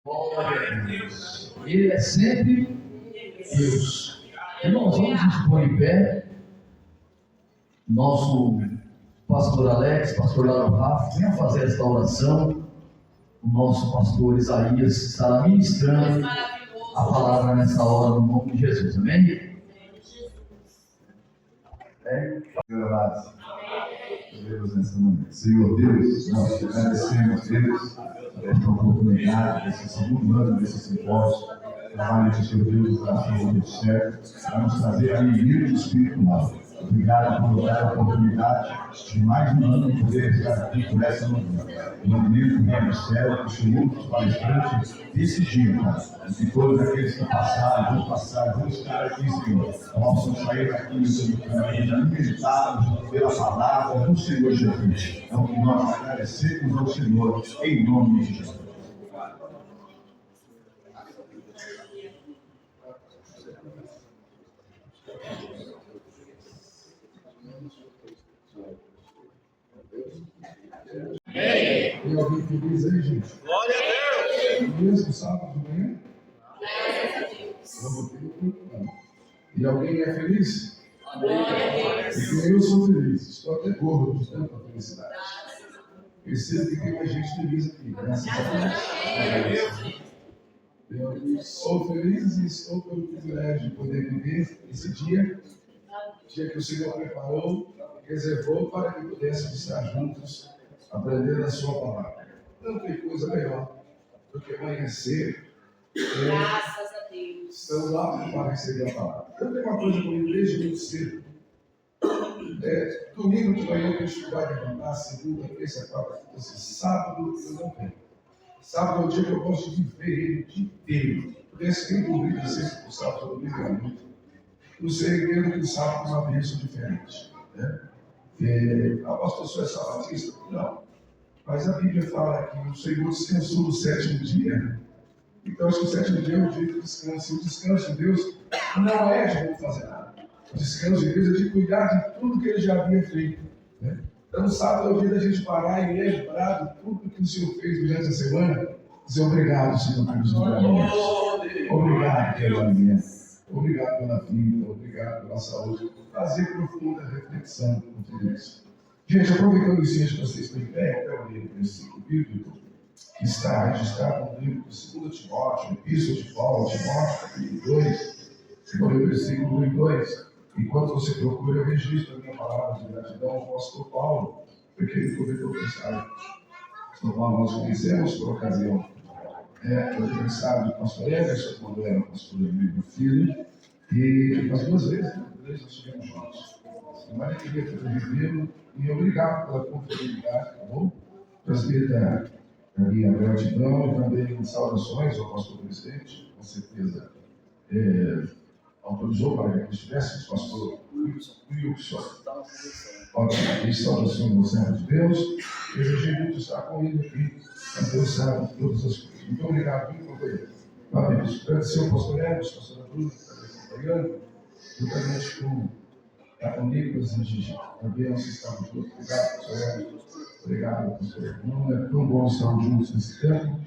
Glória a Deus. Ele é sempre Deus. Irmãos, vamos nos pôr em pé. Nosso pastor Alex, pastor Lado Rafa, venha fazer esta oração. O nosso pastor Isaías estará ministrando a palavra nessa hora, no nome de Jesus. Amém? Deus nessa manhã. Senhor Deus, nós te agradecemos, Deus, por esta oportunidade, desse segundo ano, desse simpósio, trabalho de Senhor Deus, para a do certo, para nos trazer a alegria espiritual. Obrigado por nos dar a oportunidade de mais um ano poder estar aqui por essa manhã. No momento que é no céu, que chegou os palestrantes desse dia, Pai. E todos aqueles que passaram, vão estar aqui, Senhor. Possam sair daqui, Senhor, alimentados pela palavra do Senhor Jesus. É o que nós agradecemos ao Senhor, em nome de Jesus. Tem alguém feliz aí, gente? Glória a Deus! Mesmo sábado de manhã? Vamos ter. E alguém é feliz? Porque eu sou feliz. Estou até gordo de tanta felicidade. Percebo que tem mais gente feliz aqui, graças a Deus. Eu sou feliz e estou pelo privilégio de poder viver esse dia que o Senhor preparou e reservou para que pudéssemos estar juntos, aprendendo a sua palavra. Não tem coisa melhor do que amanhecer. Graças a Deus. Estamos lá para receber a palavra. Eu tenho uma coisa comigo desde muito cedo. Domingo de manhã eu tenho vai levantar, segunda, terça, quarta, quinta, sábado eu não tenho. Sábado é o dia que eu gosto de viver ele o dia inteiro. Porque esse tem dormido de sexta para o sábado, domingo é muito. Não sei, entendo que o sábado é uma bênção diferente. A pastor só é sabatista? Não. Mas a Bíblia fala que o Senhor descansou no sétimo dia. Então, acho que o sétimo dia é o dia de descanso. E o descanso de Deus não é de não fazer nada. O descanso de Deus é de cuidar de tudo que Ele já havia feito. Então, no sábado é o dia da gente parar e lembrar de tudo que o Senhor fez durante a semana. Dizer obrigado, Senhor, pelos livramentos. Obrigado pela aliança. Obrigado pela vida. Obrigado pela saúde. Fazer profunda reflexão com tudo isso. Gente, aproveitando esse dia que vocês estão em pé, eu quero ler o versículo bíblico que está registrado no livro de 2 Timóteo, Epístola de Paulo, Timóteo, capítulo 2, eu vou ler o versículo 1 e 2. Enquanto você procura, eu registro a minha palavra de gratidão ao apóstolo Paulo, porque ele comentou que sabe. Apóstolo Paulo, nós conhecemos por ocasião do aniversário do pastor Everson, quando era pastor do filho, e as duas vezes nós estivemos juntos. Mas eu queria viver e obrigado pela confiabilidade, tá bom? Transmita a minha gratidão e também saudações ao pastor presidente, com certeza autorizou para que estivéssemos, pastor Wilson. Ótimo, e saudações ao servo de Deus. Desejei muito estar com ele aqui, mas Deus sabe todas as coisas. Muito obrigado, viu, companheiro? Amigos, agradecer ao pastor Eros, pastor Bruno, que está acompanhando, juntamente com o Nicolas e Gigi. Também nós estamos juntos. Obrigado, pastor Eros. Obrigado, pastor Bruno. É tão bom estarmos juntos nesse tempo.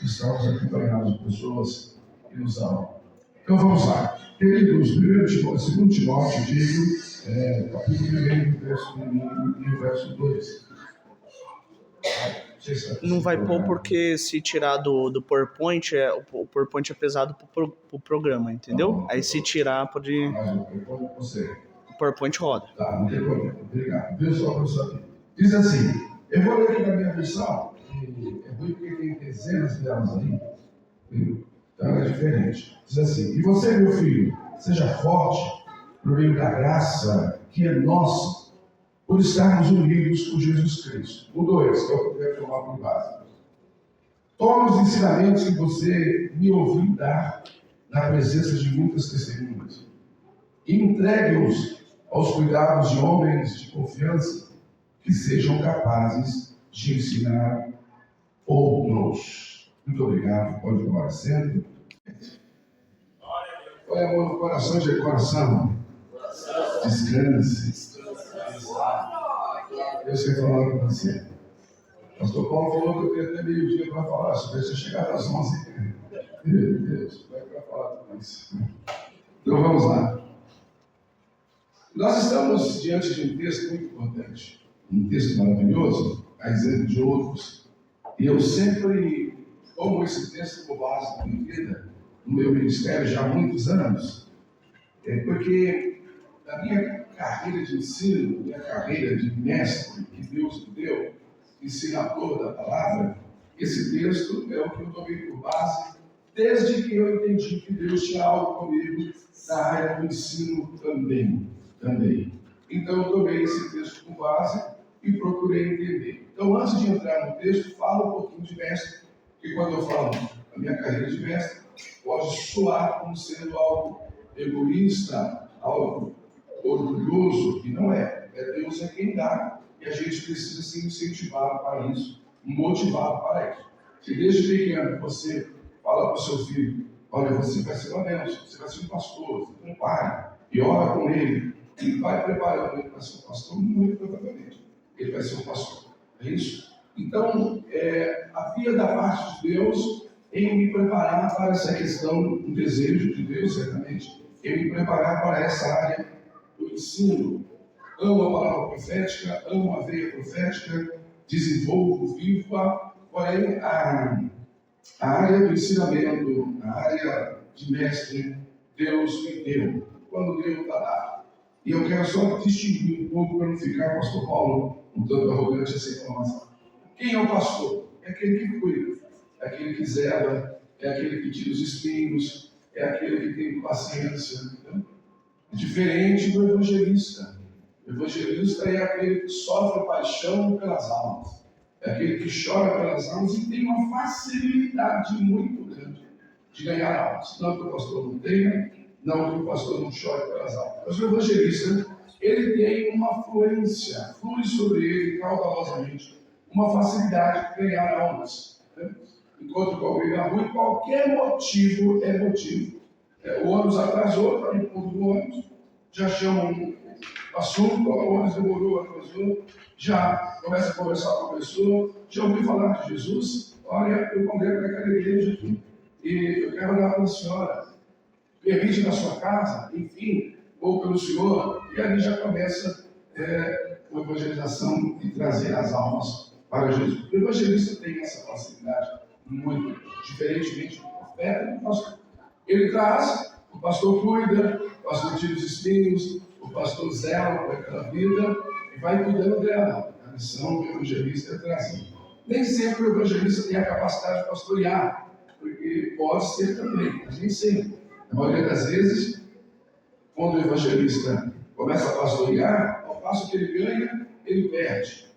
Estamos acompanhados de pessoas que nos amam. Então vamos lá. Queridos, 2 Timóteo, digo, capítulo 1, verso 1 e o verso 2. Não vai pôr porque se tirar do PowerPoint, o PowerPoint é pesado pro programa, entendeu? Aí se tirar, pode... O PowerPoint roda. Tá, não tem problema. Obrigado. Deus só para saber. Diz assim, eu vou ler aqui na minha versão, é ruim porque tem dezenas delas aí, viu? Então é diferente. Diz assim, e você, meu filho, seja forte por meio da graça que é nossa, por estarmos unidos com Jesus Cristo. O 2, que é o que eu quero tomar por base. Tome os ensinamentos que você me ouviu dar na presença de muitas testemunhas e entregue-os aos cuidados de homens de confiança que sejam capazes de ensinar outros. Muito obrigado. Pode tomar assento. Põe a mão no coração de coração. Descanse. Deus quer falar com você. pastor Paulo falou que eu tenho até meio-dia para falar, se você chegar às 11. Meu Deus, vai para falar tudo isso. Então vamos lá. Nós estamos diante de um texto muito importante, um texto maravilhoso, a exemplo de outros. E eu sempre tomo esse texto como base da minha vida, no meu ministério já há muitos anos, porque na minha carreira de ensino, minha carreira de mestre que Deus me deu, ensinador da palavra, esse texto é o que eu tomei por base desde que eu entendi que Deus tinha algo comigo na área do ensino também. Então eu tomei esse texto como base e procurei entender. Então, antes de entrar no texto, falo um pouquinho de mestre, porque quando eu falo da minha carreira de mestre, pode soar como sendo algo egoísta, algo orgulhoso, e não é. Deus é quem dá, e a gente precisa ser incentivado para isso, motivado para isso. Se desde pequeno você fala para o seu filho, olha, você vai ser uma bênção, você vai ser um pastor, você tem um pai, e ora com ele, e vai preparando ele para ser um pastor, muito provavelmente ele vai ser um pastor. É isso? Então, havia da parte de Deus em me preparar para essa questão, um desejo de Deus, certamente, em me preparar para essa área do ensino. Amo a palavra profética, amo a veia profética, desenvolvo, vivo-a, porém a área do ensinamento, a área de mestre, Deus me deu, quando Deus está dado. E eu quero só distinguir um pouco para não ficar, pastor Paulo, um tanto arrogante essa informação. Quem é o pastor? É aquele que cuida, é aquele que zela, é aquele que tira os espinhos, é aquele que tem paciência. Entendeu? É diferente do evangelista. O evangelista é aquele que sofre paixão pelas almas. É aquele que chora pelas almas e tem uma facilidade muito grande de ganhar almas. Não que o pastor não tenha, não que o pastor não chore pelas almas. Mas o evangelista, ele tem uma fluência, flui sobre ele caudalosamente, uma facilidade de ganhar almas. Né? Enquanto com alguém na rua, qualquer motivo é motivo. O ônibus atrasou, está no ponto do ônibus, já chamam um assunto, o ônibus demorou, atrasou, já começa a conversar com a pessoa, já ouviu falar de Jesus, olha, eu congrego naquela igreja aqui, e eu quero orar para a senhora, permite na sua casa, enfim, ou pelo senhor, e ali já começa a evangelização e trazer as almas para Jesus. O evangelista tem essa facilidade muito, diferentemente do profeta e do pastor. Ele traz, o pastor cuida, o pastor tira os espinhos, o pastor zela por aquela vida e vai cuidando dela. A missão do evangelista é trazer. Nem sempre o evangelista tem a capacidade de pastorear, porque pode ser também, mas nem sempre. Na maioria das vezes, quando o evangelista começa a pastorear, ao passo que ele ganha, ele perde.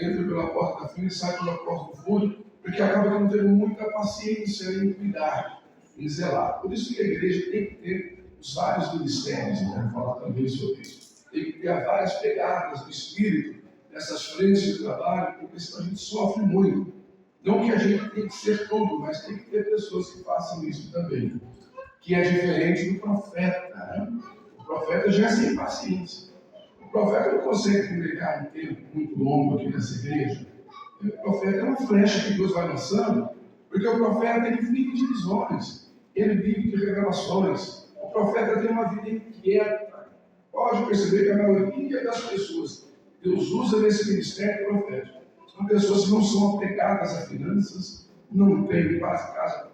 Entra pela porta da frente e sai pela porta do fundo, porque acaba não tendo muita paciência em cuidar, em zelar. Por isso que a igreja tem que ter os vários ministérios, eu quero falar também sobre isso. Tem que ter várias pegadas do Espírito nessas frentes de trabalho, porque senão a gente sofre muito. Não que a gente tem que ser todo, mas tem que ter pessoas que façam isso também. Que é diferente do profeta. Né? O profeta já é sem paciência. O profeta não consegue congregar um tempo muito longo aqui nessa igreja. O profeta é uma flecha que Deus vai lançando, porque o profeta ele vive de visões, ele vive de revelações. O profeta tem uma vida inquieta. Pode perceber que a maioria das pessoas que Deus usa nesse ministério profético são pessoas que não são apegadas a finanças, não têm quase casa,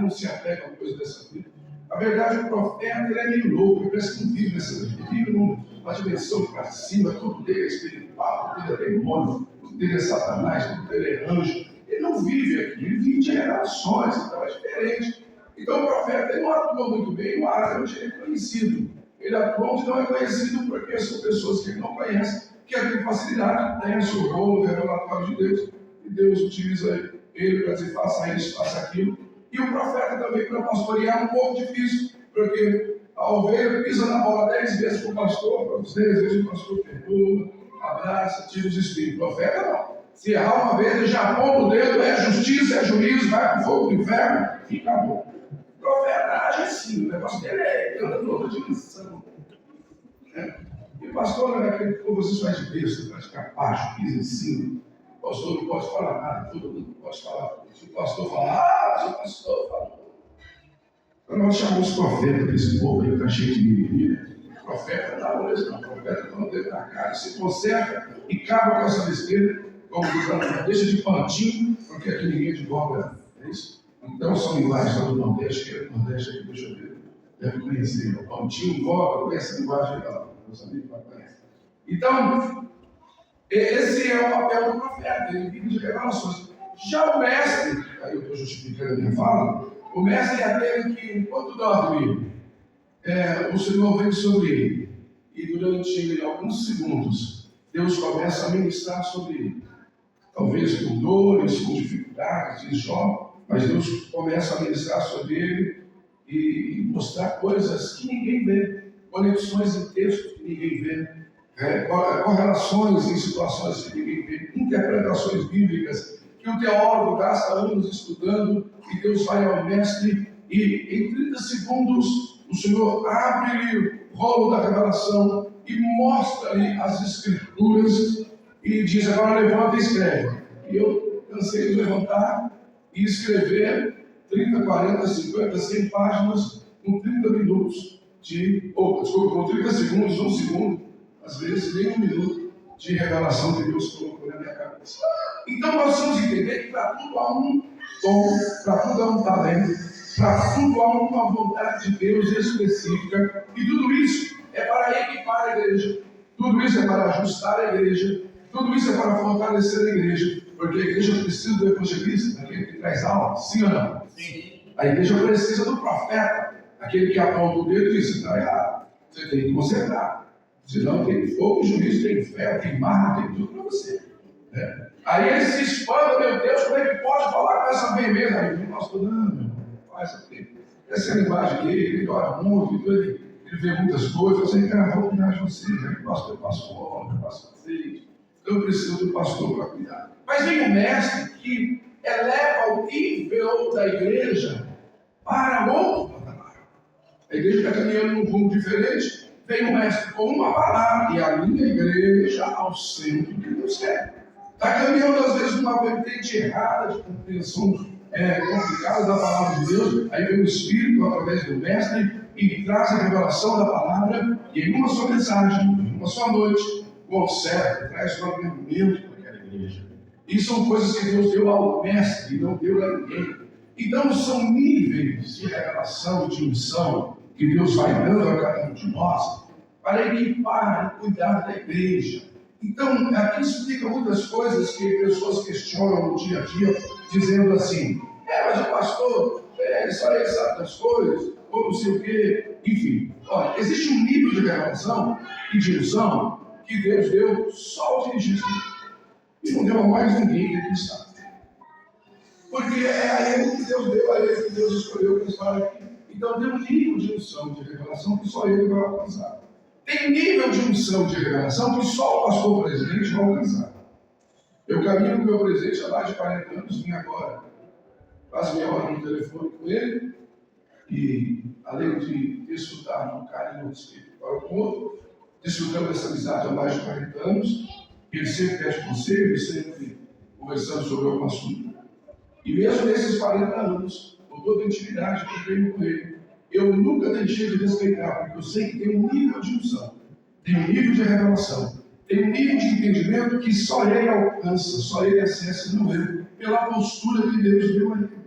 não se apegam a coisa dessa vida. Na verdade, o profeta ele é meio louco, ele parece que não vive nessa vida, ele vive numa dimensão para cima, tudo dele é espiritual, tudo dele é demônio, tudo dele é Satanás, tudo dele é anjo. Ele não vive aqui, ele vive de gerações, então é diferente. Então o profeta ele não atua muito bem numa área onde ele é conhecido. Ele atua onde não é conhecido porque são pessoas que ele não conhece, que tem facilidade, tem o seu rolo revelatório de Deus, e Deus utiliza ele para dizer faça isso, faça aquilo. E o profeta também para pastorear é um pouco difícil, porque a ovelha pisa na bola 10 vezes para o pastor, 10 vezes o pastor perdoa, abraça, tira os espíritos. O profeta não. Se errar uma vez, ele já aponta o dedo, é justiça, é juízo, vai para o fogo do inferno e acabou. O profeta age assim, o negócio dele é anda em outra dimensão. E o pastor não é aquele que você faz de besta, faz capacho, pisa em cima. pastor não pode falar nada, todo mundo pode falar. Se o pastor falar, mas o pastor falou. Então nós chamamos profeta desse povo aí que está cheio de mimimi. Profeta não, não, profeta não deve na cara, se conserta e acaba com essa besteira, como diz, deixa de pantinho, porque aqui ninguém advoga, é isso? Então são linguagens lá do Nordeste, que é do Nordeste aqui, deixa eu ver, deve conhecer, o pantinho, voga, conhece a linguagem lá, meus amigos vai conhecer. Então, esse é o papel do profeta, ele vive de revelações. Já o mestre, aí eu estou justificando a minha fala, o mestre é aquele que, enquanto dorme, o Senhor vem sobre ele, e durante alguns segundos, Deus começa a ministrar sobre ele. Talvez com dores, com dificuldades, diz Jó, mas Deus começa a ministrar sobre ele e mostrar coisas que ninguém vê, conexões em textos que ninguém vê, correlações em situações que ninguém vê, interpretações bíblicas que o teólogo gasta anos estudando, e Deus vai ao mestre e em 30 segundos o Senhor abre-lhe o rolo da revelação e mostra-lhe as escrituras e diz: agora levanta e escreve. E eu cansei de levantar e escrever 30, 40, 50, 100 páginas com 30 minutos com 30 segundos, 1 segundo, às vezes nem 1 minuto de revelação que Deus colocou na minha cabeça. Então nós vamos entender que para tudo há um dom, para tudo há um talento, para tudo há uma vontade de Deus específica, e tudo isso é para equipar a igreja, tudo isso é para ajustar a igreja, tudo isso é para fortalecer a igreja, porque a igreja precisa do evangelista, daquele que traz aula, sim ou não? Sim. A igreja precisa do profeta, aquele que aponta o dedo e diz: está errado, você tem que consertar, senão tem fogo, juízo, tem fé, tem marra, tem tudo para você. Aí ele se espanta: meu Deus, como é que pode falar com essa veemência? Aí o pastor: não, meu irmão, faz aqui. Essa é a linguagem dele, ele ora muito, então ele vê muitas coisas. Eu sei, cara, vou cuidar de vocês, né? Pastor, eu passo vocês. Eu preciso do pastor para cuidar. Mas vem o mestre que eleva o nível da igreja para outro patamar. A igreja está caminhando num rumo diferente. Vem o mestre com uma palavra e a minha igreja ao centro que Deus quer. Está caminhando às vezes numa vertente errada de compreensão complicada da palavra de Deus. Aí vem o Espírito através do mestre e traz a revelação da palavra, e em uma só mensagem, em uma só noite, conserta, traz um alinhamento para aquela igreja. E são coisas que Deus deu ao mestre e não deu a ninguém. Então são níveis de revelação, de unção que Deus vai dando a cada um de nós para equipar e cuidar da igreja. Então aqui explica muitas coisas que pessoas questionam no dia a dia, dizendo assim: mas o pastor, só ele sabe das coisas, ou não sei o quê. Enfim, olha, existe um nível de revelação e de unção que Deus deu só ao dirigista. E não deu a mais ninguém que ele está. Porque é a ele que Deus deu, a ele que Deus escolheu para estar aqui. Então tem um nível de unção, de revelação que só ele vai alcançar. Tem nível de unção, de revelação que só o pastor presidente vai alcançar. Eu caminho com o meu presidente há mais de 40 anos, vim agora. Faço meia hora no telefone com ele, e além de desfrutar de um carinho espiritual com o outro, desfrutando dessa amizade há mais de 40 anos, ele sempre pede conselho, sempre conversando sobre algum assunto. E mesmo nesses 40 anos, com toda a intimidade que eu tenho com ele, eu nunca deixei de respeitar, porque eu sei que tem um nível de unção, tem um nível de revelação, tem um nível de entendimento que só ele alcança, só ele acessa, não eu, pela postura que Deus deu a ele.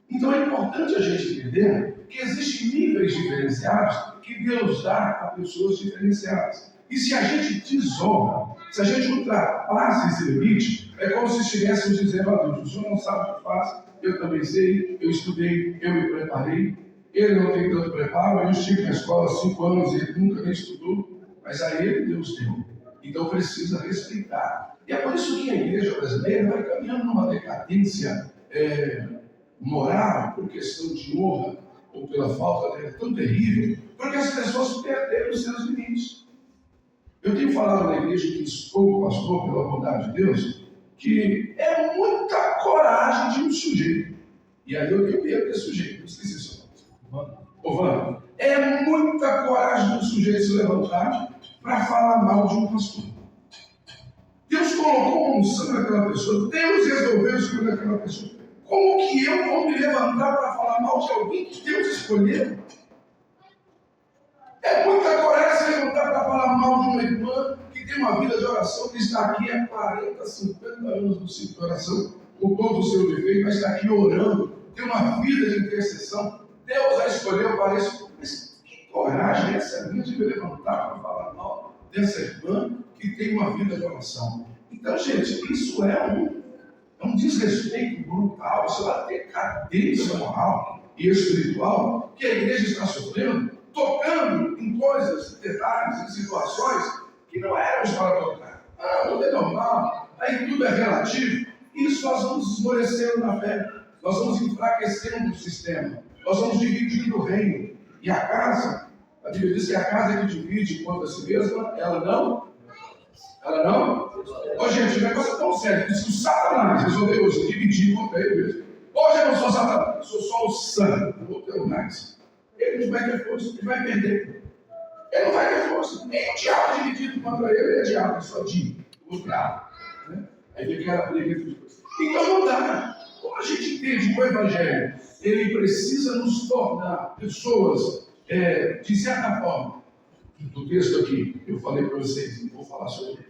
Então é importante a gente entender que existem níveis diferenciados que Deus dá a pessoas diferenciadas. E se a gente desonra, se a gente ultrapassa esse limite, é como se estivéssemos dizendo: a Deus, o Senhor não sabe o que faz, eu também sei, eu estudei, eu me preparei, ele não tem tanto preparo, eu estive na escola há 5 anos e ele nunca nem estudou, mas a ele Deus deu. Então precisa respeitar. E é por isso que a igreja brasileira vai caminhando numa decadência moral, por questão de honra, ou pela falta dela, tão terrível, porque as pessoas perderam os seus limites. Eu tenho falado na igreja que estou pastor pela bondade de Deus, que é muita coragem de um sujeito. E aí eu tenho medo desse sujeito, não esqueci isso. Vando, é muita coragem de um sujeito se levantar para falar mal de um pastor. Deus colocou uma unção naquela pessoa. Deus resolveu escolher aquela pessoa. Como que eu vou me levantar para falar mal de alguém que Deus escolheu? É muita coragem se levantar para falar mal de uma irmã que tem uma vida de oração, que está aqui há 40, 50 anos no ciclo de oração, com todo o seu defeito, mas está aqui orando, tem uma vida de intercessão. Deus a escolheu para isso. Mas que coragem é essa minha de me levantar para falar mal dessa irmã que tem uma vida de oração? Então, gente, isso é um desrespeito brutal, isso vai ter cadência moral e espiritual que a igreja está sofrendo, tocando em coisas, detalhes, em situações que não éramos para tocar. Tudo é normal, aí tudo é relativo. Isso nós vamos esmorecendo na fé, nós vamos enfraquecendo o sistema, nós vamos dividindo o reino. E a casa, a Bíblia diz que a casa que divide contra si mesma, ela não? Ô gente, o negócio é tão sério, diz que o Satanás resolveu hoje dividir contra ele mesmo. Hoje eu não sou Satanás, eu sou só o sangue, não vou ter o mais. Ele não vai ter força, ele vai perder. Ele não vai ter força. Nem o diabo dividido contra ele é diabo, é só o diabo. Né? Aí vem aquela briga de coisas. Então não dá. Como a gente entende que o Evangelho, ele precisa nos tornar pessoas, de certa forma, do texto aqui, eu falei para vocês, não vou falar sobre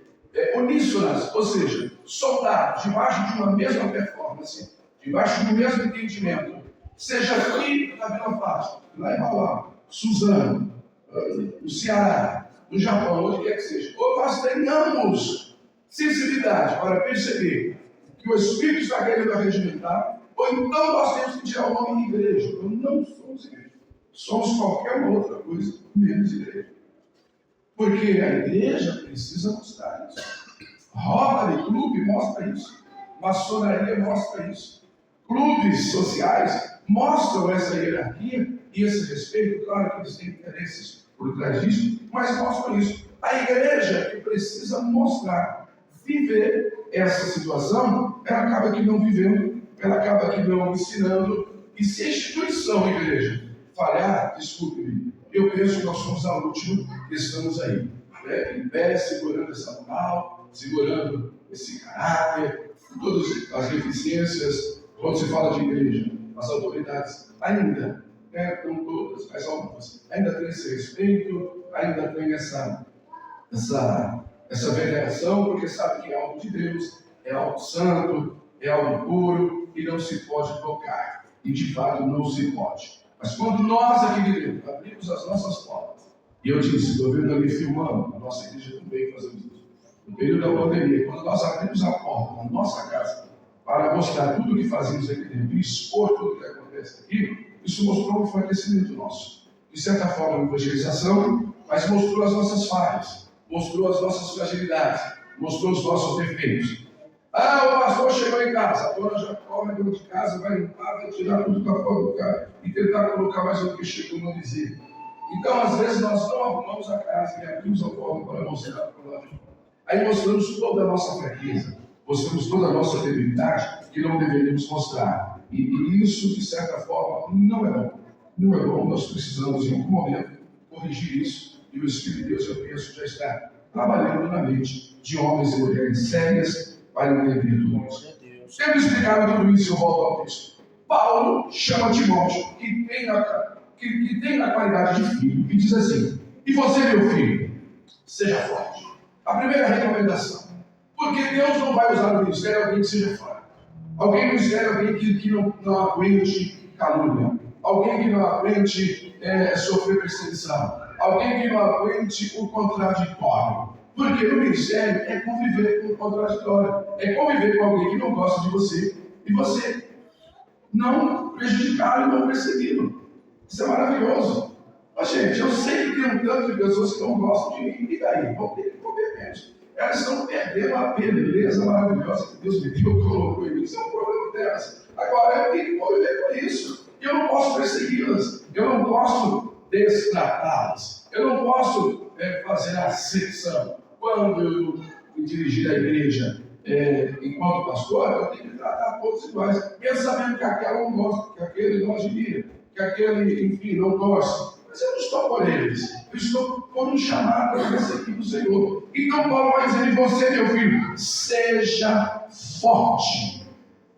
uníssonas, ou seja, soldados, debaixo de uma mesma performance, debaixo do mesmo entendimento, seja aqui na Vila Fácil, lá em Mauá, Suzano, no Ceará, no Japão, onde quer que seja, ou nós tenhamos sensibilidade para perceber que o Espírito está querendo arregimentar, ou então nós temos que tirar o nome de igreja. Então não somos igreja, somos qualquer outra coisa, menos igreja. Porque a igreja precisa mostrar isso. Rotary Clube mostra isso. Maçonaria mostra isso. Clubes sociais mostram essa hierarquia e esse respeito. Claro que eles têm interesses por trás disso, mas mostram isso. A igreja que precisa mostrar, viver essa situação, ela acaba que não vivendo, ela acaba que não ensinando. E se a instituição, igreja, falhar, desculpe-me, eu penso que nós somos a última que estamos aí, em pé, segurando essa moral, segurando esse caráter, todas as deficiências. Quando se fala de igreja, as autoridades ainda, não todas, mas algumas, ainda tem esse respeito, ainda tem essa veneração, porque sabe que é algo de Deus, é algo santo, é algo puro e não se pode tocar. E de fato não se pode. Mas quando nós aqui de Deus abrimos as nossas portas, e eu disse, estou vendo ali filmando, a nossa igreja também fazemos isso. No período da pandemia, quando nós abrimos a porta da nossa casa para mostrar tudo o que fazemos aqui dentro e expor tudo o que acontece aqui, isso mostrou um enfraquecimento nosso. De certa forma, uma evangelização, mas mostrou as nossas falhas, mostrou as nossas fragilidades, mostrou os nossos defeitos. O pastor chegou em casa, agora já corre dentro de casa, vai limpar, vai tirar tudo para fora do cara e tentar colocar mais o que chegou no dizer. Então, às vezes, nós não arrumamos a casa e abrimos a porta para mostrar para o lado de fora. Aí mostramos toda a nossa fraqueza, mostramos toda a nossa debilidade que não deveríamos mostrar. E isso, de certa forma, não é bom. Não é bom, nós precisamos, em algum momento, corrigir isso. E o Espírito de Deus, eu penso, já está trabalhando na mente de homens e mulheres sérias para entender tudo isso. Tendo explicado tudo isso, eu volto ao texto. Paulo chama Timóteo, que tem a qualidade de filho, e diz assim: e você, meu filho, seja forte. A primeira recomendação, porque Deus não vai usar no ministério alguém que seja forte. Alguém no ministério, alguém que não aguente calúnia. Alguém que não aguente sofrer perseguição. Alguém que não aguente o contraditório. Porque no ministério é conviver com o contraditório. É conviver com alguém que não gosta de você. E você não prejudicá-lo e não persegui-lo. Isso é maravilhoso. Mas, gente, eu sei que tem um tanto de pessoas que não gostam de mim. E daí? Vão ter que comer menos. Elas estão perdendo a beleza maravilhosa que Deus me deu, colocou em mim. Isso é um problema delas. Agora, eu tenho que conviver com isso. Eu não posso persegui-las. Eu não posso destratá-las. Eu não posso fazer acepção. Quando eu me dirigir à igreja enquanto pastor, eu tenho que tratar todos iguais. Mesmo sabendo que aquela não gosta, que aquele não admira, que aquele, enfim, não gosta. Mas eu não estou por eles, eu estou por um chamado para seguir do Senhor. Então Paulo vai dizer em você, meu filho, seja forte.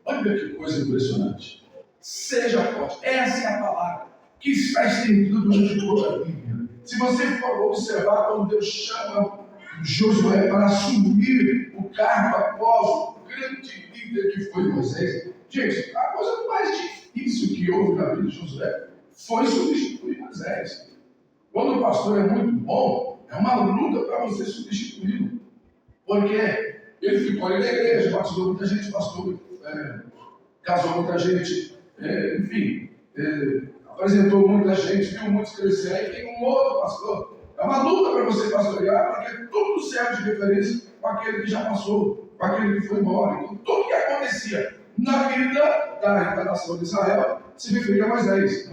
Olha que coisa impressionante. Seja forte. Essa é a palavra que está estendida durante toda a Bíblia. Se você for observar quando Deus chama Josué para assumir o cargo após o grande líder que foi Moisés, gente, a coisa mais difícil que houve na vida de Josué foi substituir Moisés. Quando o pastor é muito bom, é uma luta para você substituí-lo. Porque ele ficou ali na igreja, batizou muita gente, pastor, casou muita gente, enfim, apresentou muita gente, viu muitos crescer. Aí tem um outro pastor. É uma luta para você pastorear, porque tudo serve de referência com aquele que já passou, com aquele que foi embora. Então, tudo que acontecia na vida da nação de Israel se referia a Moisés.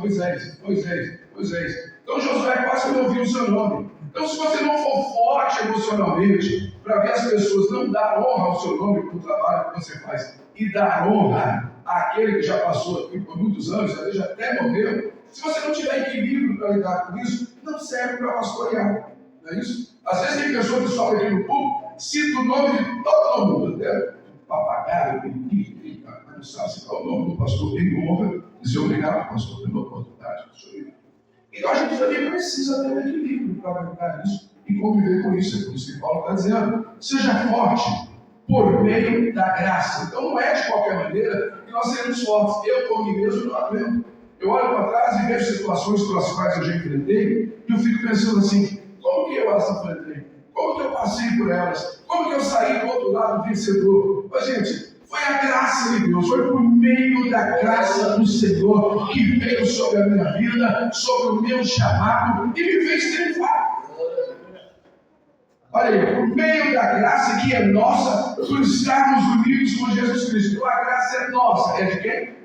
Então, Josué quase não ouviu o seu nome. Então, se você não for forte emocionalmente, para ver as pessoas não dar honra ao seu nome pelo trabalho que você faz e dar honra àquele que já passou aqui por muitos anos, às vezes até morreu, se você não tiver equilíbrio para lidar com isso, não serve para pastorear. Não é isso? Às vezes tem pessoas que sobem aqui no público, citam o nome de todo mundo, até papagaio, periquito, não sabe citar o nome do pastor, tem honra, dizer obrigado, pastor, pela oportunidade. Então a gente também precisa ter um equilíbrio para aguentar isso e conviver com isso. É por isso que Paulo está dizendo, seja forte por meio da graça. Então não é de qualquer maneira que nós seremos fortes. Eu, por mim mesmo, não aguento. Eu olho para trás e vejo situações pelas quais eu já enfrentei e eu fico pensando assim, como que eu as enfrentei? Como que eu passei por elas? Como que eu saí do outro lado vencedor? Mas, gente, foi a graça de Deus, foi por meio da graça do Senhor que veio sobre a minha vida, sobre o meu chamado e me fez triunfar. Olha aí, por meio da graça que é nossa, por estarmos unidos com Jesus Cristo. Então a graça é nossa. É de quem?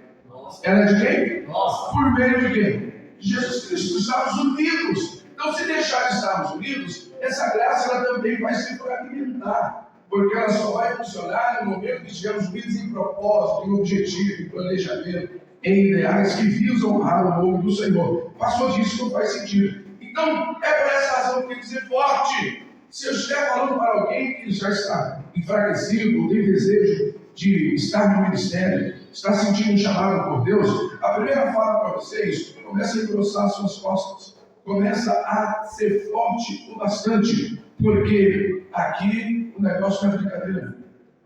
Ela é de quem? Nossa. Por meio de quem? De Jesus Cristo. Estamos unidos. Então, se deixar de estarmos unidos, essa graça ela também vai se fragmentar. Porque ela só vai funcionar no momento que estivermos unidos em propósito, em objetivo, em planejamento, em ideais que visam honrar o nome do Senhor. Passou disso, não faz sentido. Então, é por essa razão que tem que ser forte. Se eu estiver falando para alguém que já está enfraquecido, tem desejo de estar no ministério, está sentindo um chamado por Deus, a primeira fala para vocês, começa a engrossar suas costas, começa a ser forte o bastante, porque aqui o negócio não é brincadeira.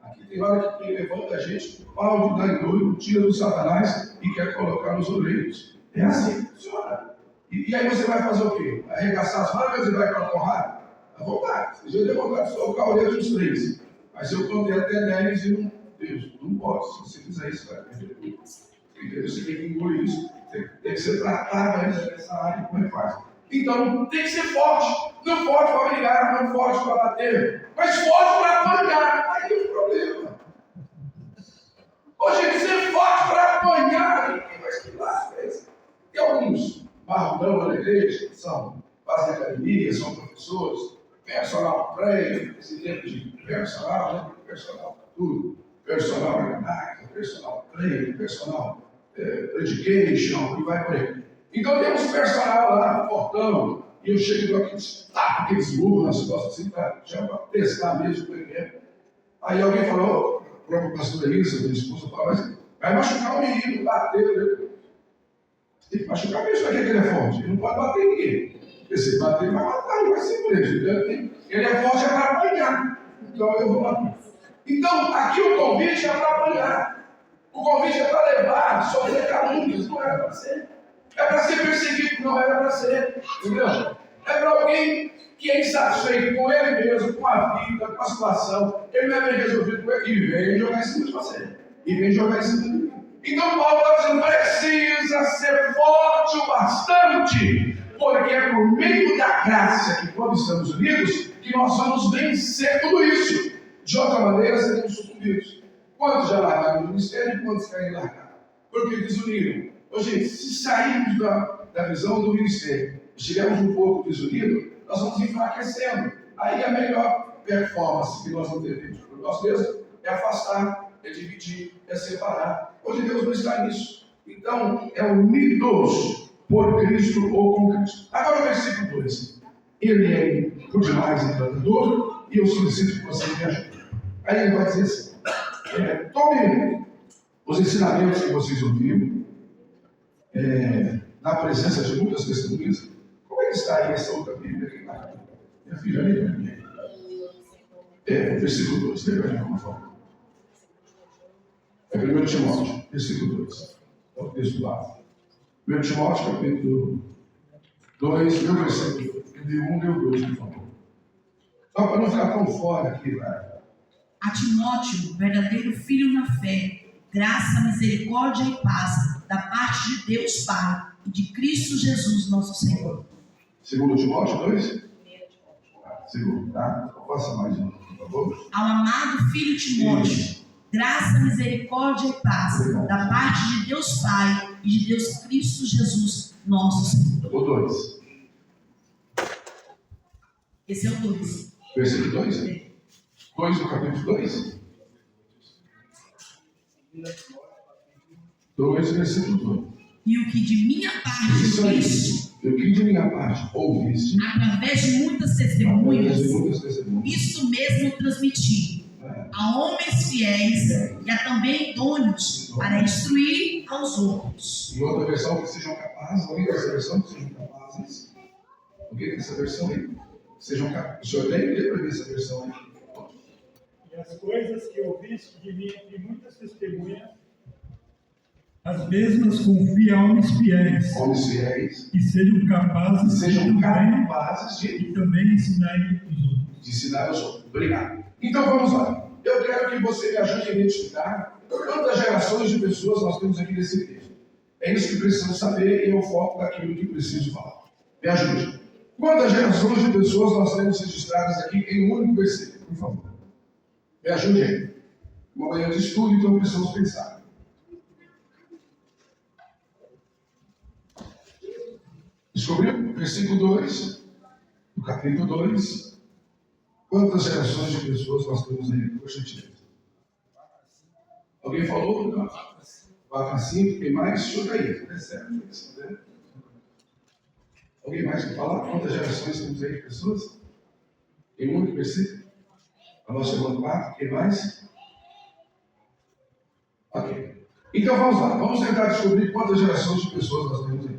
Aqui tem hora que levanta a gente, pau de dar em doido, tira do Satanás e quer colocar nos orelhos. É assim que funciona. E aí você vai fazer o quê? Arregaçar as mangas e vai para a porrada? À vontade. Se eu der vontade de colocar a orelha dos três. Mas eu contei até 10 e não. Deus, não pode. Se você fizer isso, vai perder tudo. Entendeu? Você tem que engolir isso. Tem que ser tratado ainda nessa área. Como é que faz? Então, tem que ser forte. Não forte para brigar, não forte para bater. Mas forte para apanhar. Aí é o problema. Hoje, tem que ser forte para apanhar. Ninguém vai estudar. Tem alguns marrudão na igreja que fazem academia, são professores. Personal trainer, esse tempo de personal, né? Personal tudo, personal organizer, personal trainer, personal education, e vai por aí. Então temos personal lá, fortão, e eu chego aqui, aqueles burros nas costas, assim, para testar mesmo como é. Aí alguém falou, a própria pastora Elisa, minha esposa, falou, mas vai machucar o menino, bateu, né? Tem que machucar mesmo, para que ele é forte, ele não pode bater em ninguém. Porque se bater, ele vai matar, ele vai ser preso. Ele é forte é para apanhar. Então eu vou bater. Então, aqui o convite é para apanhar. O convite é para levar, sofrer calúnias. Não era para ser. É para ser perseguido, não era para ser. Entendeu? É para alguém que é insatisfeito com ele mesmo, com a vida, com a situação. Ele não é bem resolvido com ele. E vem jogar em cima de você. E vem jogar em cima de mim. Então, Paulo está dizendo: precisa ser forte o bastante. Porque é por meio da graça que, quando estamos unidos, que nós vamos vencer tudo isso. De outra maneira, seremos sucumbidos. Quantos já largaram o ministério e quantos querem largar? Porque desuniram. Ô, gente, se sairmos da visão do ministério, estivermos um pouco desunidos, nós vamos enfraquecendo. Aí a melhor performance que nós vamos ter por nós mesmos é afastar, é dividir, é separar. Hoje Deus não está nisso. Então, é unidos. por Cristo ou com Cristo. Agora o versículo 2. Ele é por demais encantador e eu solicito que você me ajude. Aí ele vai dizer assim, tome os ensinamentos que vocês ouviram, na presença de muitas testemunhas. Como é que está aí essa outra Bíblia aqui na minha filha? O versículo 2, lembra de alguma forma? É 1 Timóteo, versículo 2. É o texto lá. 1 Timóteo, capítulo 2, meu versículo 2. Deu 1, deu 2, por favor. Só para não ficar tão fora aqui, vai. A Timóteo, verdadeiro filho na fé, graça, misericórdia e paz, da parte de Deus Pai e de Cristo Jesus, nosso Senhor. 2 Timóteo 2? Segundo, tá? Passa mais um, por favor. Ao amado filho Timóteo, graça, misericórdia e paz, da parte de Deus Pai e de Deus Cristo Jesus, nosso Senhor. O 2. Esse é o 2. Versículo 2? 2 do capítulo 2? 2, versículo 2. E o que de minha parte Isso aí. ouviste, E o que de minha parte ouviste, através de muitas testemunhas, isso mesmo transmiti a homens fiéis e a também idôneos para instruir aos outros. em outra versão, que sejam capazes. Alguém dessa versão que sejam capazes? Alguém dessa versão aí? Sejam capazes. O senhor tem que ler para ver essa versão aí. E as coisas que ouviste de mim entre muitas testemunhas, as mesmas confia a homens fiéis, Homens fiéis, que sejam capazes de e também ensinarem os outros. de ensinar aos outros. Obrigado. Então vamos lá. Eu quero que você me ajude a identificar quantas gerações de pessoas nós temos aqui nesse texto. É isso que precisamos saber e é o foco daquilo que preciso falar. Me ajude. Quantas gerações de pessoas nós temos registradas aqui em um único versículo? Por favor. Me ajude aí. Uma manhã de estudo, então precisamos pensar. Descobriu? Versículo 2, do capítulo 2. Quantas gerações de pessoas nós temos aí? Por gentileza. Alguém falou? 4 a 5, tem mais? Chuta aí. É certo. Né? Alguém mais quer falar? Quantas gerações temos aí de pessoas? Tem muito versículo? A nossa chegando 4, tem mais? Ok. Então vamos lá. Vamos tentar descobrir quantas gerações de pessoas nós temos aí.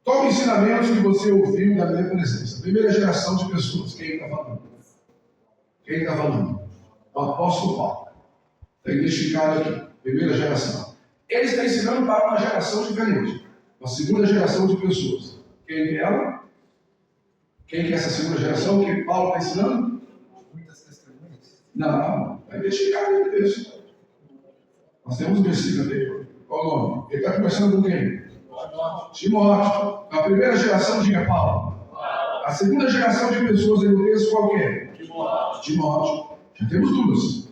Tome ensinamentos que você ouviu da minha presença. Primeira geração de pessoas. Quem está falando? Quem está falando? O apóstolo Paulo. Está identificado aqui. Primeira geração. Ele está ensinando para uma geração diferente. Uma segunda geração de pessoas. Quem é ela? Quem que é essa segunda geração que Paulo está ensinando? Muitas testemunhas. Não. Está identificado no texto. Nós temos um versículo anterior. Qual o nome? Ele está conversando com quem? Timóteo. A primeira geração, diga Paulo. A segunda geração de pessoas em texto, qual que é? Timóteo. Já temos duas.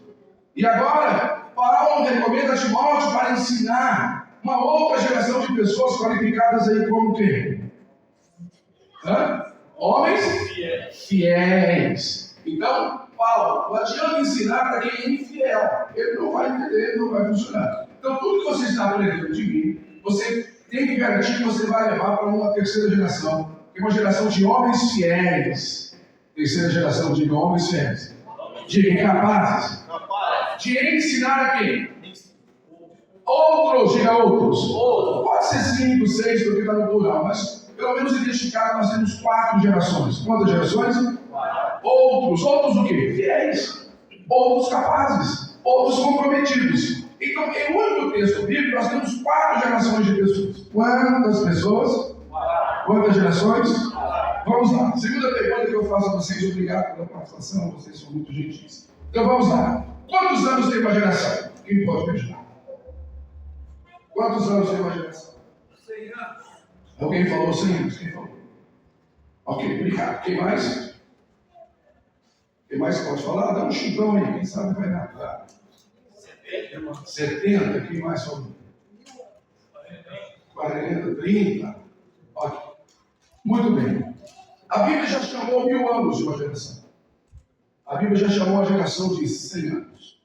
E agora, Paulo recomenda Timóteo para ensinar uma outra geração de pessoas qualificadas aí como quem? Homens fiéis. Então, Paulo, não adianta ensinar para quem é infiel. Ele não vai entender, não vai funcionar. Então, tudo que você está aprendendo de mim, você tem que garantir que você vai levar para uma terceira geração, que é uma geração de homens fiéis. Terceira geração de homens fiéis. De incapazes. De ensinar a quem? Outros, diga outros. Pode ser 5, 6, porque está no plural, mas pelo menos identificado nós temos 4 gerações. Quantas gerações? Outros. Outros o quê? Fiéis. Outros capazes. Outros comprometidos. Então, em um único texto bíblico, nós temos 4 gerações de pessoas. Quantas pessoas? Quantas gerações? Vamos lá. Segunda pergunta que eu faço a vocês. Obrigado pela participação. Vocês são muito gentis. Então, vamos lá. Quantos anos tem uma geração? Quem pode me ajudar? Quantos anos tem uma geração? 100 anos. Alguém falou 100 anos? Quem falou? Ok, obrigado. Quem mais? Quem mais pode falar? Dá um chutão aí. Quem sabe vai dar. 70, quem mais falou? 40, 30. Ok. Muito bem. A Bíblia já chamou 1000 anos de uma geração. A Bíblia já chamou a geração de 100 anos.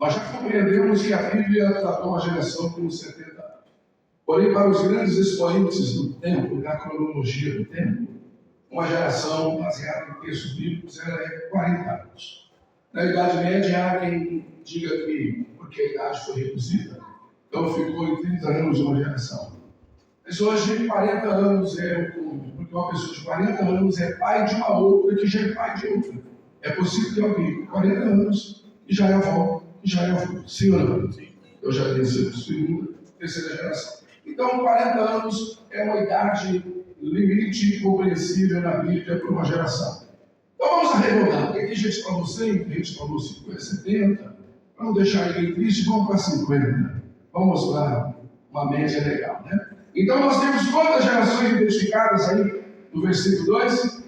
Nós já compreendemos que a Bíblia tratou uma geração com 70 anos. Porém, para os grandes expoentes do tempo, da cronologia do tempo, uma geração baseada em textos bíblicos, ela é 40 anos. Na Idade Média, há quem diga que, porque a idade foi reduzida, então ficou em 30 anos uma geração. Mas hoje, 40 anos é o comum, porque uma pessoa de 40 anos é pai de uma outra que já é pai de outra. É possível que alguém com 40 anos e já é avó, e já é avô. Sim ou não? Eu já tenho sido segunda, terceira geração. Então, 40 anos é uma idade limite compreensível na Bíblia para uma geração. Então vamos arredondar, porque tem gente que falou 100, tem gente que falou 50, 70. Para não deixar ninguém triste, vamos para 50. Vamos mostrar uma média legal, né? Então nós temos quantas gerações identificadas aí no versículo 2?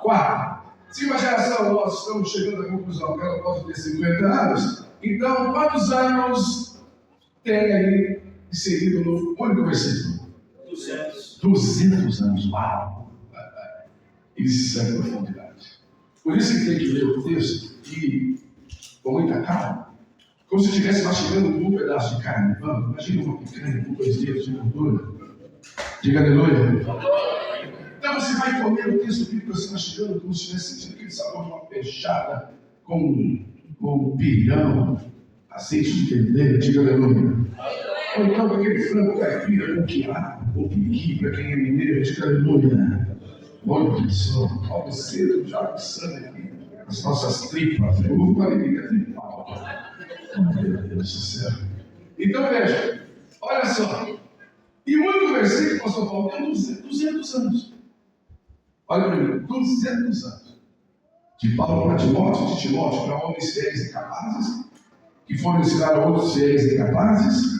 4. Se uma geração nós estamos chegando à conclusão que ela pode ter 50 anos, então quantos anos tem aí inserido no único versículo? 200 anos. Uau! Isso é profundidade. Por isso que tem que ler o texto e com muita calma, como se estivesse mastigando um pedaço de carne. Vamos, imagina uma picanha com 2 dedos de gordura. Diga aleluia. Então você vai comer o texto bíblico assim mastigando, como se estivesse sentindo aquele sabor de uma peixada com pirão, azeite de dendê. Diga aleluia. Ou então com aquele frango caipira com quiabo, ou piqui para quem é mineiro. Diga aleluia. Olha só, olha cedo, já pensando aqui, as nossas tripas. Eu vou para a igreja tripal. Meu Deus do céu. Então veja, olha só. E o único versículo, pastor Paulo, tem 200 anos. Olha para mim, 200 anos. De Paulo para Timóteo, de Timóteo para homens fiéis e capazes, que foram ensinar a outros fiéis e capazes,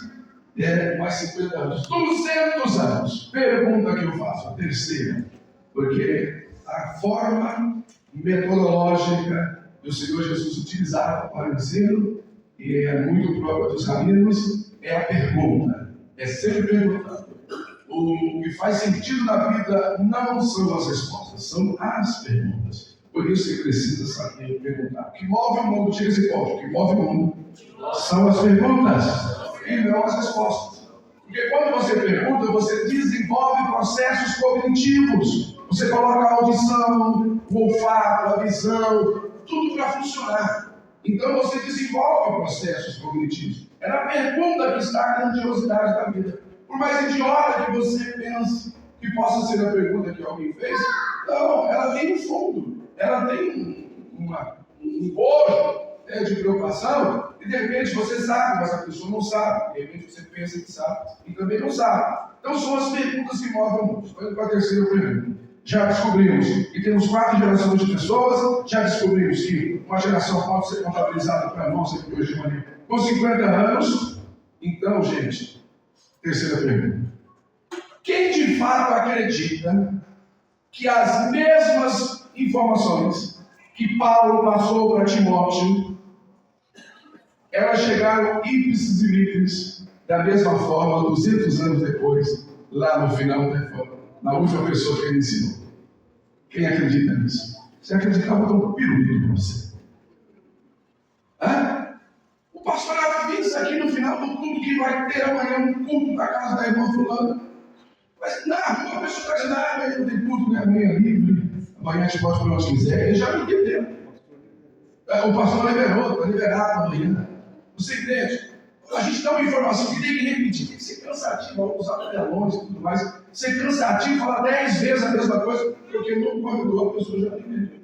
mais 50 anos. 200 anos. Pergunta que eu faço, a terceira. Porque a forma metodológica que o Senhor Jesus utilizava para o ensino, e é muito própria dos rabinos, é a pergunta. É sempre perguntando. O que faz sentido na vida não são as respostas, são as perguntas. Por isso você precisa saber perguntar. O que move o mundo, diga esse ponto, o que move o mundo são as perguntas e não as respostas. Porque quando você pergunta, você desenvolve processos cognitivos. Você coloca a audição, o olfato, a visão, tudo para funcionar. Então você desenvolve processos cognitivos. É na pergunta que está a grandiosidade da vida. Por mais idiota que você pense que possa ser a pergunta que alguém fez, não, ela tem um fundo, ela tem um bojo de preocupação, e de repente você sabe, mas a pessoa não sabe, de repente você pensa que sabe e também não sabe. Então são as perguntas que movem o mundo. Vamos para a terceira pergunta. Já descobrimos que temos 4 gerações de pessoas, já descobrimos que uma geração pode ser contabilizada para nós aqui hoje de manhã com 50 anos. Então, gente, terceira pergunta. Quem de fato acredita que as mesmas informações que Paulo passou para Timóteo, elas chegaram ipsis literis da mesma forma, 200 anos depois, lá no final da reforma, na última pessoa que ele ensinou? Quem acredita nisso? Você acreditava que eu dou um pirulito para você? O pastor avisa aqui no final do culto que vai ter amanhã um culto na casa da irmã fulana. Mas não, a pessoa está dizendo, amanhã não tem culto, né? Amanhã é livre, amanhã a gente pode para onde quiser. Ele já me entendeu. O pastor liberou, está liberado amanhã. Você entende? A gente dá uma informação que tem que repetir, tem que ser cansativo, vamos usar telões e tudo mais. Ser cansativo, falar 10 vezes a mesma coisa, porque no corredor a pessoa já entendeu.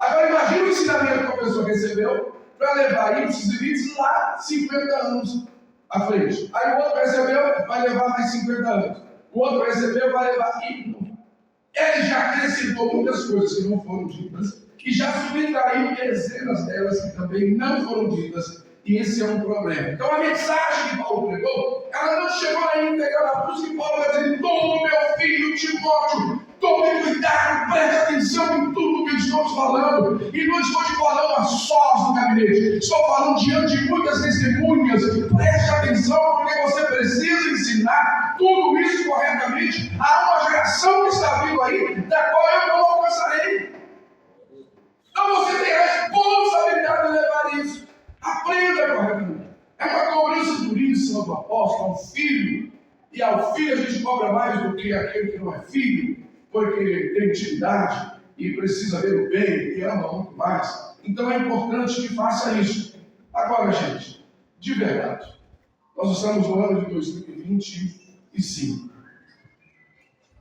Agora imagina o ensinamento que a pessoa recebeu para levar ipsis literis lá 50 anos à frente. Aí o outro recebeu, vai levar mais 50 anos. O outro recebeu, vai levar. Ele já acrescentou muitas coisas que não foram ditas e já subtraiu dezenas delas que também não foram ditas. E esse é um problema. Então a mensagem que Paulo pregou, ela não chegou na íntegra da cruz, que Paulo vai dizer: tome meu filho Timóteo, tome cuidado, preste atenção em tudo que eu estou te falando. E não estou te falando a sós no gabinete, estou falando diante de muitas testemunhas. Preste atenção, porque você precisa ensinar tudo isso corretamente a uma geração que está vindo aí, da qual eu não alcançarei. Então você tem a responsabilidade de levar isso. Aprenda corretamente. É uma cobrança duríssima do apóstolo, um filho. e ao filho a gente cobra mais do que aquele que não é filho, porque tem intimidade e precisa ver o bem e ama muito mais. Então é importante que faça isso. Agora, gente, de verdade, nós estamos no ano de 2025.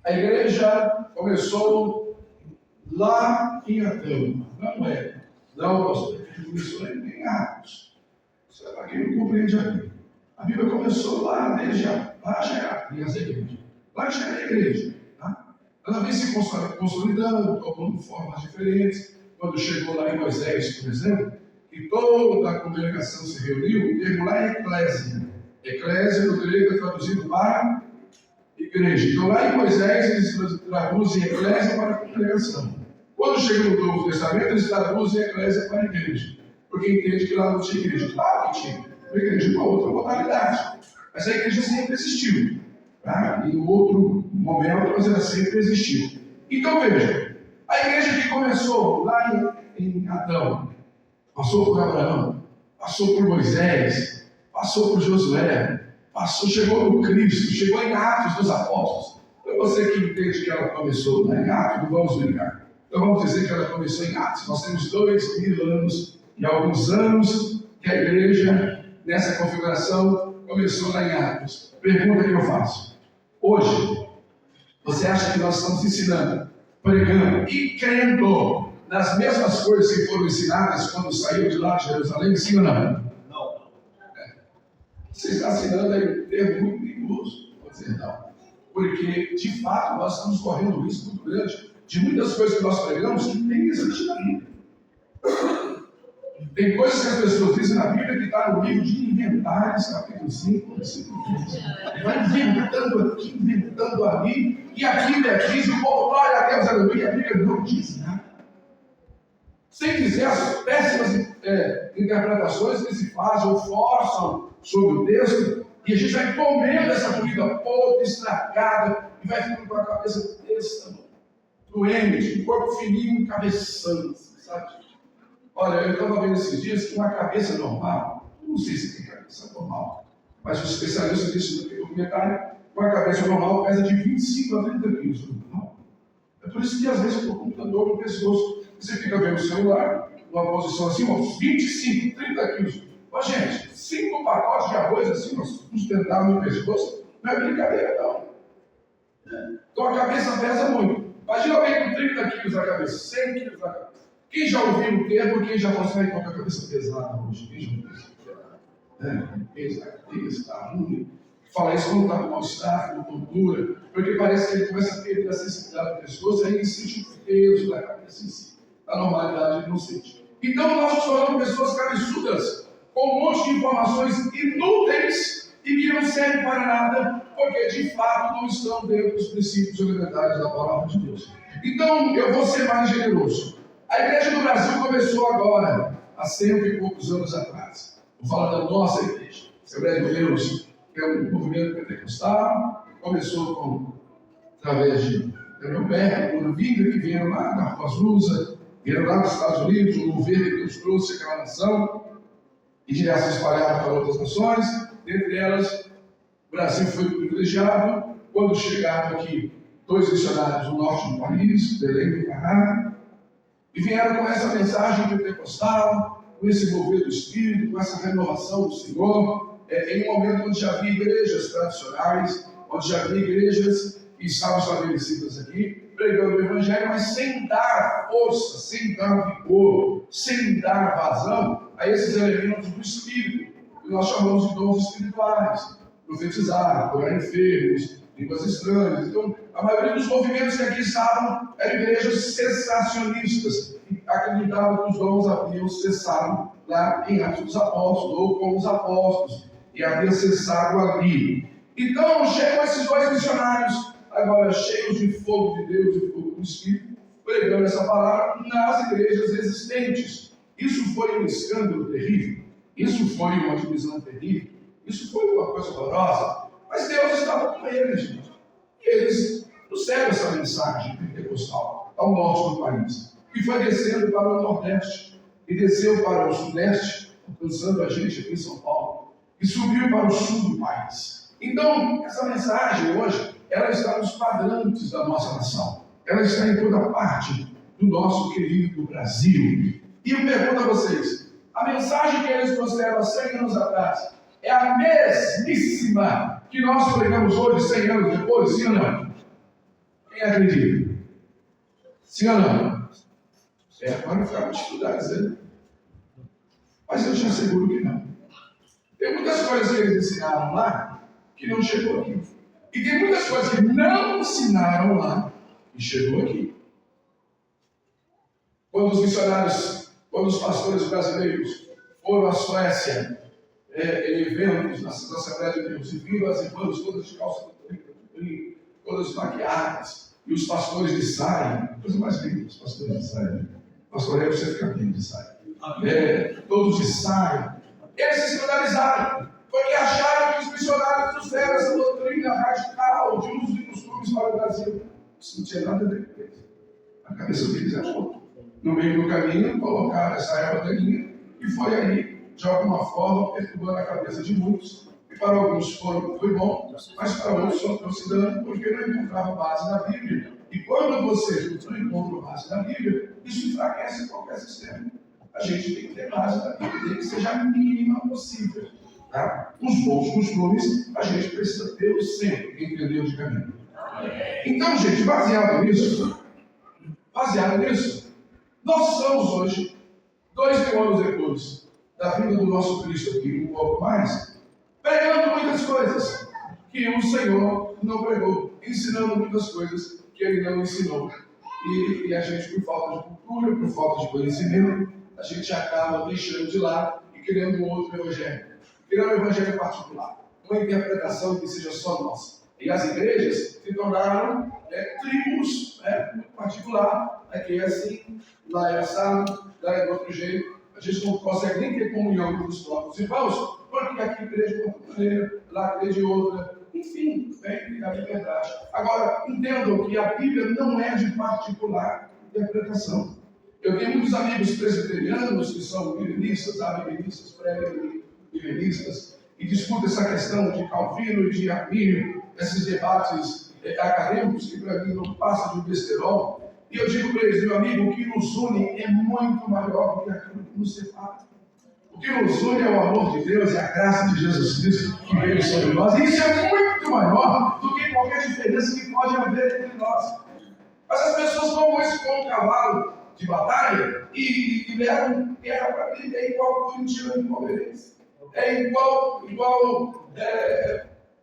A igreja começou lá em Atão, não é? Não, pastor, a igreja começou em Atos. Você para quem não compreende a Bíblia. A Bíblia começou lá, desde lá já era a igreja. Lá já era a igreja. Tá? Ela vem se consolidando, tomando formas diferentes. Quando chegou lá em Moisés, por exemplo, que toda a congregação se reuniu, o termo lá é eclésia. Eclésia no grego é traduzido para igreja. Então lá em Moisés eles traduzem eclésia para congregação. Quando chega no Novo Testamento, eles traduzem eclésia para igreja. Porque entende que lá não tinha igreja. Claro que tinha. Uma igreja com outra modalidade. Mas a igreja sempre existiu. Tá? Em outro momento, mas ela sempre existiu. Então veja, a igreja que começou lá em Adão, passou por Abraão, passou por Moisés, passou por Josué, chegou no Cristo, chegou em Atos dos Apóstolos. Então você que entende que ela começou lá em Atos, não vamos brincar. Então vamos dizer que ela começou em Atos. Nós temos 2000 anos e alguns anos que a igreja, nessa configuração, começou lá em Atos. Pergunta que eu faço. Hoje, você acha que nós estamos ensinando, pregando e crendo nas mesmas coisas que foram ensinadas quando saiu de lá de Jerusalém? Sim ou não? Não. Você está ensinando aí um termo muito perigoso. Vou dizer não. Porque, de fato, nós estamos correndo um risco muito grande de muitas coisas que nós pregamos que nem existem na Bíblia. Tem coisas que as pessoas dizem na Bíblia que está no livro de Inventários, capítulo 5, versículo 15. Vai inventando aqui, inventando ali, e a Bíblia diz, o povo, glória a Deus, aleluia, a Bíblia não diz nada. Sem dizer as péssimas interpretações que se fazem ou forçam sobre o texto, e a gente vai comendo essa comida podre, estragada, e vai ficando com a cabeça desse tamanho, doente, um corpo fininho, cabeçando, sabe? Olha, eu estava vendo esses dias que uma cabeça normal, não sei se tem cabeça normal, mas os especialistas dizem no documentário, uma cabeça normal pesa de 25 a 30 quilos. É por isso que às vezes o computador no pescoço, você fica vendo o celular, numa posição assim, uns 25, 30 quilos. Ó, gente, 5 pacotes de arroz assim, sustentável no pescoço, não é brincadeira não. Então a cabeça pesa muito. Imagina alguém com 30 quilos na cabeça, 100 quilos na cabeça. Quem já ouviu o termo, quem já consegue com a cabeça pesada hoje? Quem já ouviu isso? Quem está ruim? Fala isso quando está com mal-estar, com tontura, porque parece que ele começa a perder a sensibilidade do pescoço, aí ele sente o peso da cabeça em si. A normalidade ele não sente. Então nós nos tornamos pessoas cabeçudas, com um monte de informações inúteis e que não servem para nada, porque de fato não estão dentro dos princípios elementares da palavra de Deus. Então eu vou ser mais generoso. A igreja do Brasil começou agora, há 100 e poucos anos atrás. Vou falar da nossa igreja, Assembleia de Deus, que é um movimento pentecostal, começou através de Daniel Berg, uma vinda que vieram lá na Rua Azusa, vieram lá dos Estados Unidos, o governo que Deus trouxe aquela nação, e já se espalharam para outras nações, dentre elas, o Brasil foi privilegiado, quando chegaram aqui 2 missionários do norte do país, Belém do Pará, e vieram com essa mensagem pentecostal, com esse mover do Espírito, com essa renovação do Senhor, em um momento onde já havia igrejas tradicionais, onde já havia igrejas que estavam estabelecidas aqui, pregando o Evangelho, mas sem dar força, sem dar vigor, sem dar vazão a esses elementos do Espírito, que nós chamamos de dons espirituais, profetizar, curar enfermos, línguas estranhas. Então, a maioria dos movimentos que aqui estavam eram igrejas cessacionistas, que acreditavam que os dons haviam cessado lá em Atos dos Apóstolos, ou com os apóstolos, e havia cessado ali. Então, chegam esses 2 missionários, agora cheios de fogo de Deus e fogo do Espírito, pregando essa palavra nas igrejas existentes. Isso foi um escândalo terrível, isso foi uma divisão terrível, isso foi uma coisa horrorosa, mas Deus estava com eles, gente. E eles trouxeram essa mensagem pentecostal ao norte do país, e foi descendo para o nordeste, e desceu para o sudeste, alcançando a gente aqui em São Paulo, e subiu para o sul do país. Então, essa mensagem hoje, ela está nos quadrantes da nossa nação. Ela está em toda parte do nosso querido Brasil. E eu pergunto a vocês, a mensagem que eles trouxeram há 100 anos atrás é a mesmíssima que nós pregamos hoje, 100 anos depois, sim ou não? Quem acredita? Sim ou não? Agora ficaram dificuldades, né? Mas eu te asseguro que não. Tem muitas coisas que eles ensinaram lá que não chegou aqui. E tem muitas coisas que não ensinaram lá e chegou aqui. Quando os missionários, quando os pastores brasileiros foram à Suécia, em eventos na Assembleia de Deus, e viram as irmãs todas de calça de todas maquiadas, e os pastores de saia, coisa mais linda, os pastores de saia. Pastor, é você ficar bem de saia. Todos de saia. Eles se escandalizaram, porque acharam que os missionários trouxeram essa doutrina radical de usos e costumes para o Brasil. Isso não tinha nada a ver com eles. A cabeça deles é outra. No meio do caminho, colocaram essa erva daninha e foi aí, de alguma forma, perturbando a cabeça de muitos. E para alguns foi bom, mas para outros só trouxe dano, porque não encontrava base na Bíblia. E quando você não encontra base na Bíblia, isso enfraquece qualquer sistema. A gente tem que ter base na Bíblia, tem que seja a mínima possível. Tá? Os bons costumes, a gente precisa ter sempre, entendeu de caminho. Então, gente, baseado nisso, nós estamos hoje, 2000 anos depois da vinda do nosso Cristo aqui, um pouco mais, pregando muitas coisas que o Senhor não pregou, ensinando muitas coisas que Ele não ensinou. E a gente, por falta de cultura, por falta de conhecimento, a gente acaba deixando de lado e criando um outro evangelho. Criando um evangelho particular, uma interpretação que seja só nossa. E as igrejas se tornaram tribos muito particular. Aqui é assim, lá é assado, lá é de outro jeito. A gente não consegue nem ter comunhão com os próprios irmãos, porque aqui a igreja de uma maneira, lá a igreja de outra. Enfim, tem a liberdade. Agora, entendam que a Bíblia não é de particular interpretação. Eu tenho muitos amigos presbiterianos que são milenistas, amilenistas, pré-milenistas, e discutem essa questão de Calvino e de Armínio, esses debates acadêmicos que para mim não passam de um besterol. E eu digo para eles, meu amigo, o que nos une é muito maior do que aquilo que nos separa. O que nos une é o amor de Deus e a graça de Jesus Cristo que veio sobre nós. E isso é muito maior do que qualquer diferença que pode haver entre nós. Mas as pessoas tomam isso como um cavalo de batalha e levam guerra para a Bíblia. É igual corintiano e palmeirense. É igual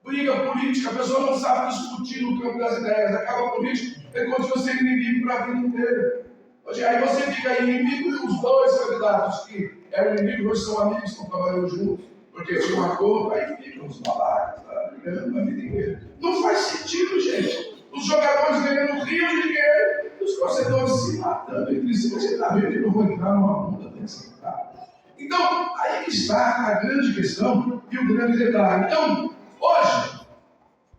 briga política. A pessoa não sabe discutir no campo das ideias. Acaba a política, é como se fosse inimigo para a vida inteira. Aí você fica inimigo e os dois candidatos que eram inimigos hoje são amigos, estão trabalhando juntos. Porque tinha um acordo, aí ficam os babacas, brigando a vida inteira. Não faz sentido, gente. Os jogadores ganhando rios de dinheiro e os torcedores se matando entre si. Você está vendo que eu não vou entrar numa onda dessa, tá? Então, aí está a grande questão e o grande detalhe. Então, hoje,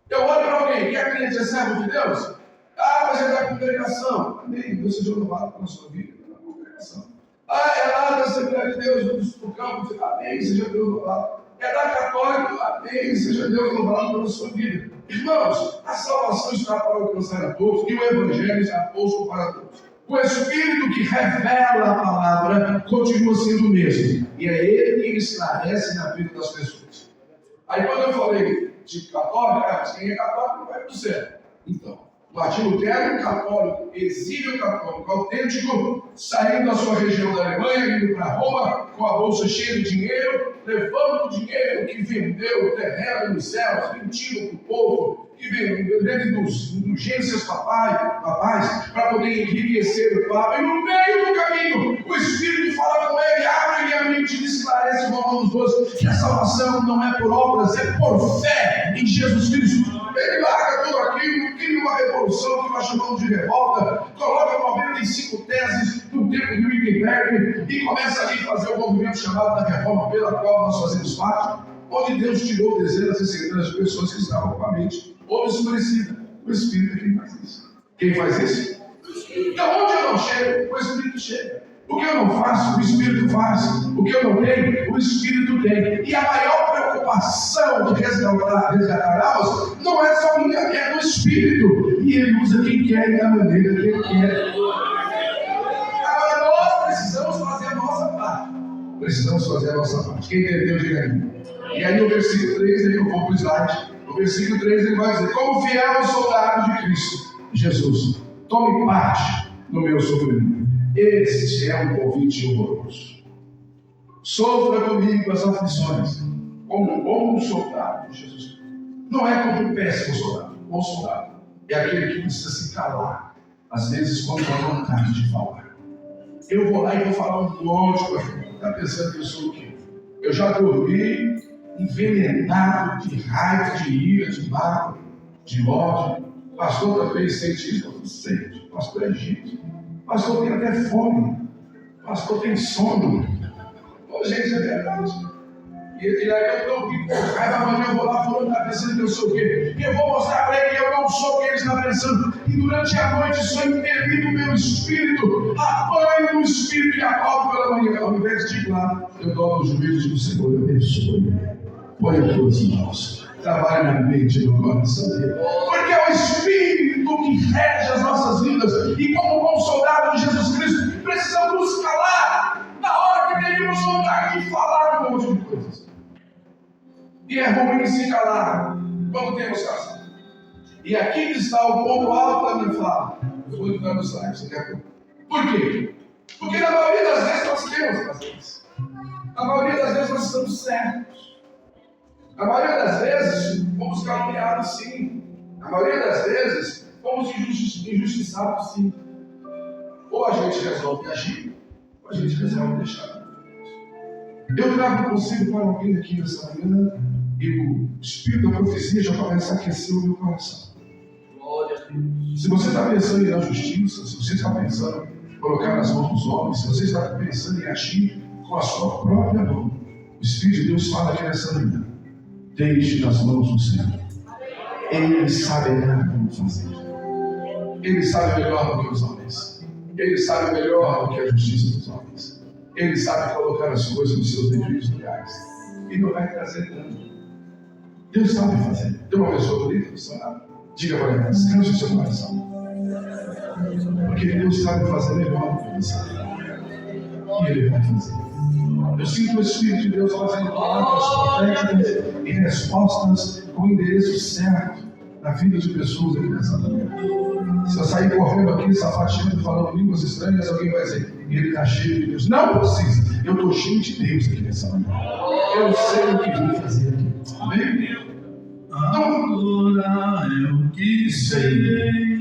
eu olho para alguém que é crente, é servo de Deus. Mas é da congregação. Amém. Deus seja louvado pela sua vida, pela congregação. É lá da Assembleia de Deus, do campo. Amém. Seja Deus louvado. É da católica. Amém. Seja Deus louvado pela sua vida. Irmãos, a salvação está para alcançar a todos e o Evangelho está posto para todos. O Espírito que revela a palavra continua sendo o mesmo. E é Ele que esclarece na vida das pessoas. Aí quando eu falei de católico, mas quem é católico não vai para o céu. Então, Martim Lutero, católico, exílio católico, autêntico, saindo da sua região da Alemanha, indo para Roma, com a bolsa cheia de dinheiro, levando o dinheiro que vendeu o terreno nos céus, mentindo para o povo, que vendendo indulgências papais, para poder enriquecer o Papa. E no meio do caminho, o Espírito fala com ele, abre a mente e esclarece Romanos 12, que a salvação não é por obras, é por fé em Jesus Cristo. Ele larga tudo aquilo, cria uma revolução que nós chamamos de revolta, coloca 95 teses no tempo de Wittenberg e começa ali a fazer o movimento chamado da reforma, pela qual nós fazemos parte, onde Deus tirou dezenas e centenas de pessoas que estavam com a mente obscurecida. O Espírito é quem faz isso. Quem faz isso? Então, onde eu não chego, o Espírito chega. O que eu não faço, o Espírito faz. O que eu não tenho, o Espírito tem. E a maior preocupação preocupação de resgatar almas não é só minha, é do Espírito. E Ele usa quem quer e da maneira que Ele quer. Agora nós precisamos fazer a nossa parte. Precisamos fazer a nossa parte. Quem entendeu, diga aí. E aí no versículo 3, aí eu vou para o slide. No versículo 3 ele vai dizer: como fiel soldado de Cristo Jesus, tome parte no meu sofrimento. Este é um convite honroso. Sofra comigo as aflições, como um bom soldado de Jesus. Não é como um péssimo soldado. Bom soldado é aquele que precisa se calar, às vezes, quando há vontade de falar. Eu vou lá e vou falar um monte de coisa. Está pensando que eu sou o quê? Eu já dormi envenenado de raiva, de ira, de mágoa, de ódio. Pastor também sente isso. Eu sei. Pastor é gente. Pastor tem até fome. Pastor tem sono. Ô, gente, é verdade. E aí eu estou aqui com raiva, amanhã eu vou lá falando, está pensando que eu sou o quê? E eu vou mostrar para ele que eu não sou o que ele está pensando. E durante a noite sou impelido pelo Espírito, apanho no Espírito e acordo pela manhã. Ao invés de ir lá, eu dobro os joelhos do Senhor, eu abençoe. Põe as tuas mãos, trabalhe na mente e no coração dele. Porque é o Espírito que rege as nossas vidas. E como bom soldado de Jesus Cristo, precisamos nos calar na hora que teríamos vontade de falar um monte de coisas. E é ruim se calar quando temos razão. E aqui está o ponto alto da minha fala. Eu vou entrar no slide, você quer? Por quê? Porque na maioria das vezes nós temos razões. Na maioria das vezes nós estamos certos. Na maioria das vezes fomos caluniados, sim. Na maioria das vezes fomos injustiçados, sim. Ou a gente resolve agir, ou a gente resolve deixar. Eu trago um conselho para alguém aqui nessa manhã, e o Espírito da profecia já começa a aquecer o meu coração. Se você está pensando em ir à justiça, se você está pensando em colocar nas mãos dos homens, se você está pensando em agir com a sua própria mão, o Espírito de Deus fala aqui nessa manhã: deixe nas mãos do Senhor. Ele saberá como fazer. Ele sabe melhor do que os homens. Ele sabe melhor do que a justiça dos homens. Ele sabe colocar as coisas nos seus devidos lugares. E não vai trazer dano. Deus sabe fazer. Tem uma pessoa bonita do seu lado? Diga para ela: descanse o seu coração. Porque Deus sabe fazer melhor do que você. E Ele vai fazer. Eu sinto o Espírito de Deus fazendo palavras proféticas e respostas com o endereço certo na vida de pessoas aqui nessa manhã. Se eu sair correndo aqui, sapateando, falando línguas estranhas, alguém vai dizer: ele está cheio de Deus. Não precisa. Eu estou cheio de Deus aqui nessa manhã. Eu sei o que vim fazer aqui. Amém? Agora eu que sei.